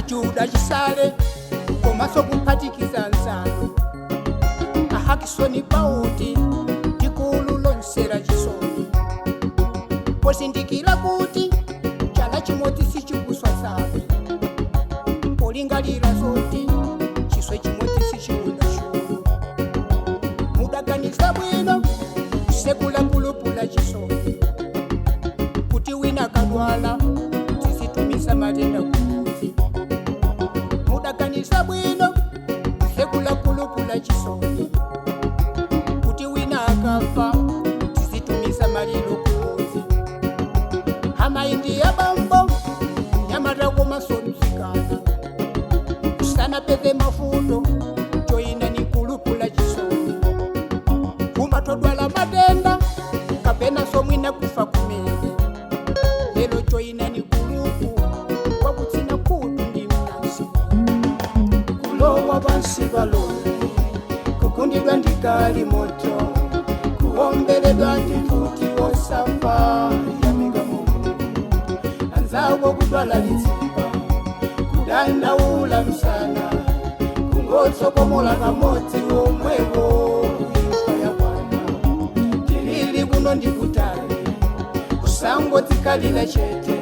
Juda Chisale komaso kuphatikiza nzano ahakisoni pauti tikulu lonsera chisoni posindikira kuti chala chimodzi sichikuswa zawe polingalira zoti chiswe chimodzi sichiunda shuru mudaganiza bwino sekula kulupula chisoni kuti wina kadwala tisitumisa matenda kumuzi mudaganiza bwino sekula kulupula chisoni kuti wina akafa tisitumisa malilo kumuzi hamaindi ya bambo nyamata komasomzikana kusana pete mafundo joina ni kulupula chisoni kumatodwala matenda kapena somwina kufa kumene lelo joina ni kulupu wakutsina kutu ndi mnasi kulowa bansi balole kukundidwa ndikali moto kuombeledwa ndikuti wosafa yamigamu anzawo kudwala litsipa kudandaula msana kungotsokomola kamodzi omwewo imfa ya bwana tilili kuno ndikutali kusango tikalila chete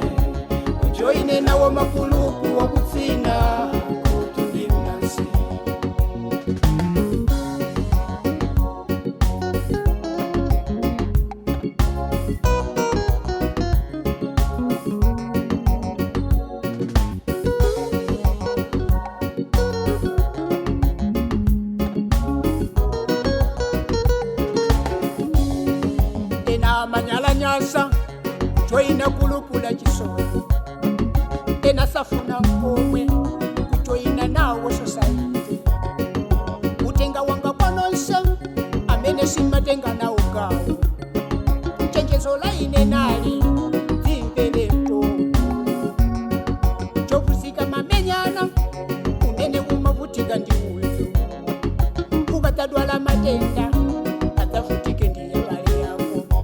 kujoine nawo makulupu wakutsina kutu ndi mnasi ena manyala nyasa joina kulupula chisoni ena safuna mkomwe kujoina nawo society utenga wanga kwanonse amene simatenga nawo gawo chenjezo laine nali zimpelempo chokuzika mamenyana umene umavutika ndi uyo ukatadwala matenda atafutike ndiye pale yako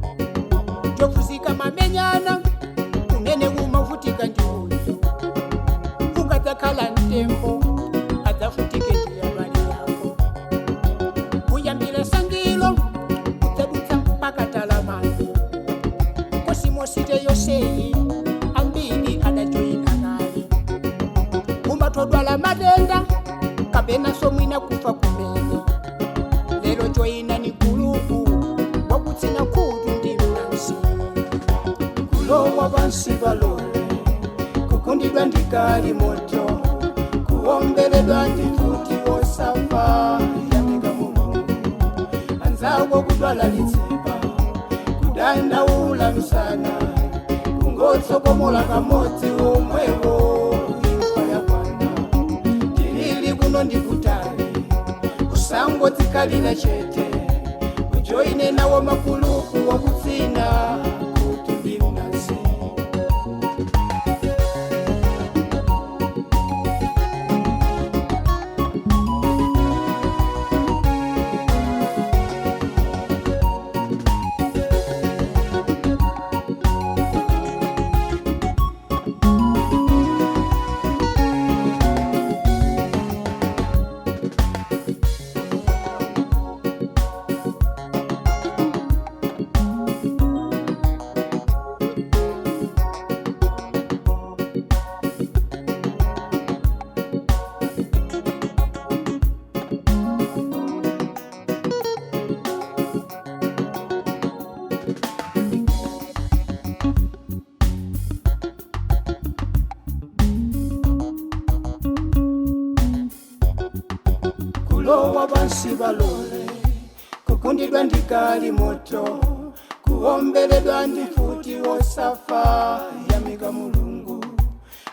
chokuzika mamenyana umene umavutika ndi uyo ukatakhala mtembo atafutike ndiye pale yako kuyambira sangilo utadutsa mpaka talamani kosimosite yoseyi ambiri adajoina naye umatodwala matenda kapena somwina kufa kumene lero joina ni kulupu wakutsina kutu ndi mnasi kulowa bansi balole kukundidwa ndikali moto kuombeledwa ndikuti wosafa yamiga mulungu anzawo kudwala litsipa kudandaula msana kungotsokomola kamodzi omwewo imfa ya bwana tilili kuno ndikutali kusango tikalila chete kujoine nawo makulupu wakutsina kutu ndi mnasi kulowa bansi balole kukundidwa ndikali moto kuombeledwa ndikuti wosafa yamiga mulungu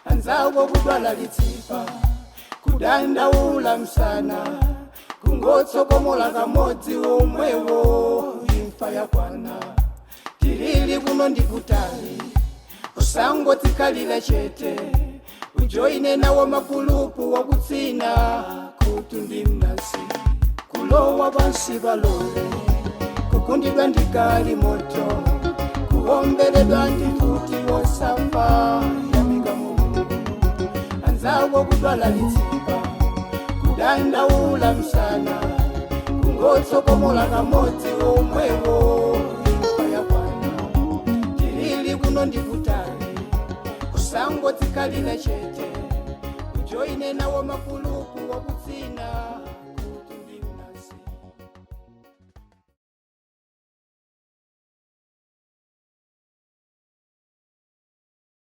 anzawo kudwala litsipa kudandaula msana kungotsokomola kamodzi omwewo imfa ya bwana tilili kuno ndikutali kusango tikalila chete ujoine nawo makulupu wakutsina kutu ndi mnasi kulowa bansi balole kukundidwa ndikali moto kuombeledwa ndikuti wosafa yamiga mulungu zawo kudwala litsipa kudandaula msana kungotsokomola kamodzi omwewo impayakwana tilili kuno ndikutali kusango tsikalile chete kujoine nawo mafuluku wakutsina